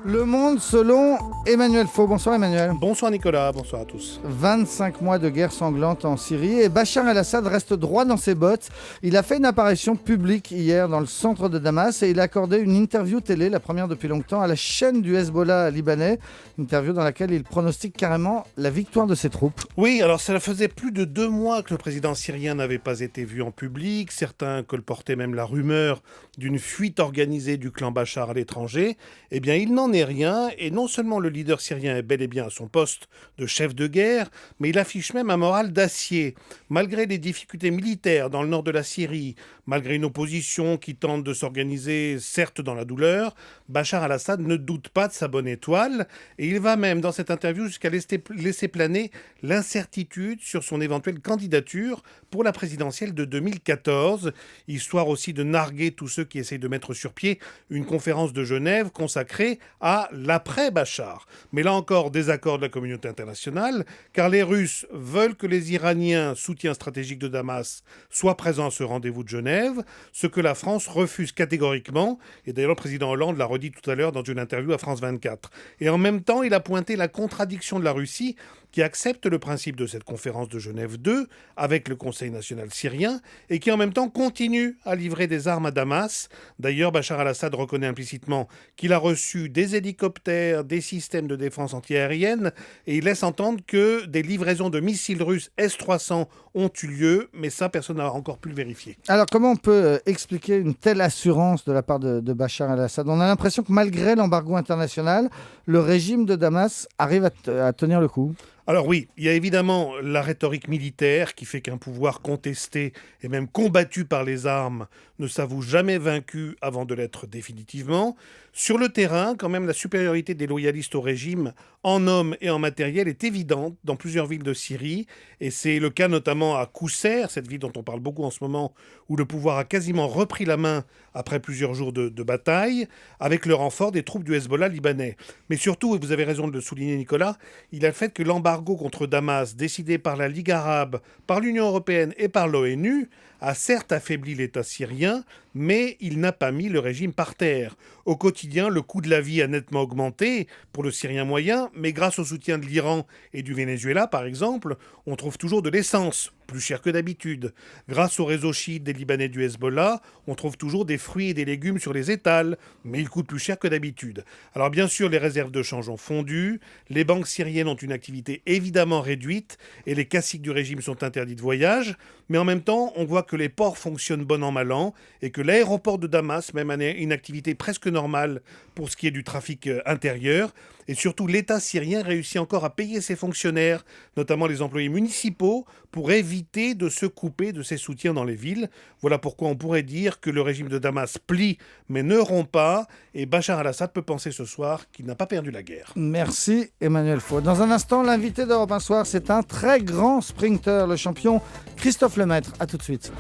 Le Monde selon Emmanuel Faux. Bonsoir Emmanuel. Bonsoir Nicolas, bonsoir à tous. 25 mois de guerre sanglante en Syrie et Bachar el-Assad reste droit dans ses bottes. Il a fait une apparition publique hier dans le centre de Damas et il a accordé une interview télé, la première depuis longtemps, à la chaîne du Hezbollah libanais. Interview dans laquelle il pronostique carrément la victoire de ses troupes. Oui, alors ça faisait plus de 2 mois que le président syrien n'avait pas été vu en public. Certains colportaient même la rumeur d'une fuite organisée du clan Bachar à l'étranger. Eh bien, il n'en est rien, et non seulement le leader syrien est bel et bien à son poste de chef de guerre, mais il affiche même un moral d'acier. Malgré les difficultés militaires dans le nord de la Syrie, malgré une opposition qui tente de s'organiser, certes dans la douleur, Bachar el-Assad ne doute pas de sa bonne étoile, et il va même, dans cette interview, jusqu'à laisser planer l'incertitude sur son éventuelle candidature pour la présidentielle de 2014, histoire aussi de narguer tous ceux qui essayent de mettre sur pied une conférence de Genève consacrée à l'après-Bachar. Mais là encore, désaccord de la communauté internationale, car les Russes veulent que les Iraniens, soutien stratégique de Damas, soient présents à ce rendez-vous de Genève, ce que la France refuse catégoriquement, et d'ailleurs le président Hollande l'a redit tout à l'heure dans une interview à France 24. Et en même temps, il a pointé la contradiction de la Russie, qui accepte le principe de cette conférence de Genève 2 avec le Conseil national syrien et qui en même temps continue à livrer des armes à Damas. D'ailleurs, Bachar el-Assad reconnaît implicitement qu'il a reçu des hélicoptères, des systèmes de défense antiaérienne et il laisse entendre que des livraisons de missiles russes S-300 ont eu lieu, mais ça, personne n'a encore pu le vérifier. Alors, comment on peut expliquer une telle assurance de la part de Bachar el-Assad ? On a l'impression que malgré l'embargo international, le régime de Damas arrive à tenir le coup. Alors oui, il y a évidemment la rhétorique militaire qui fait qu'un pouvoir contesté et même combattu par les armes ne s'avoue jamais vaincu avant de l'être définitivement. Sur le terrain, quand même, la supériorité des loyalistes au régime en hommes et en matériel est évidente dans plusieurs villes de Syrie. Et c'est le cas notamment à Qousser, cette ville dont on parle beaucoup en ce moment, où le pouvoir a quasiment repris la main après plusieurs jours de bataille, avec le renfort des troupes du Hezbollah libanais. Mais surtout, et vous avez raison de le souligner Nicolas, il a le fait que l'embargo contre Damas, décidé par la Ligue arabe, par l'Union européenne et par l'ONU, a certes affaibli l'État syrien, mais il n'a pas mis le régime par terre. Au quotidien, le coût de la vie a nettement augmenté pour le Syrien moyen, mais grâce au soutien de l'Iran et du Venezuela, par exemple, on trouve toujours de l'essence, plus cher que d'habitude. Grâce au réseau chiite des Libanais du Hezbollah, on trouve toujours des fruits et des légumes sur les étals, mais ils coûtent plus cher que d'habitude. Alors bien sûr, les réserves de change ont fondu, les banques syriennes ont une activité évidemment réduite, et les caciques du régime sont interdits de voyage, mais en même temps, on voit que les ports fonctionnent bon an mal an, et que l'aéroport de Damas même a une activité presque normale pour ce qui est du trafic intérieur, et surtout l'État syrien réussit encore à payer ses fonctionnaires, notamment les employés municipaux, pour éviter de se couper de ses soutiens dans les villes. Voilà pourquoi on pourrait dire que le régime de Damas plie mais ne rompt pas, et Bachar el-Assad peut penser ce soir qu'il n'a pas perdu la guerre. Merci Emmanuel Faux. Dans un instant, l'invité d'Europe 1 Soir, c'est un très grand sprinter, le champion Christophe Lemaître. A tout de suite.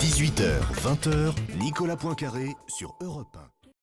18h, 20h, Nicolas Poincaré sur Europe 1.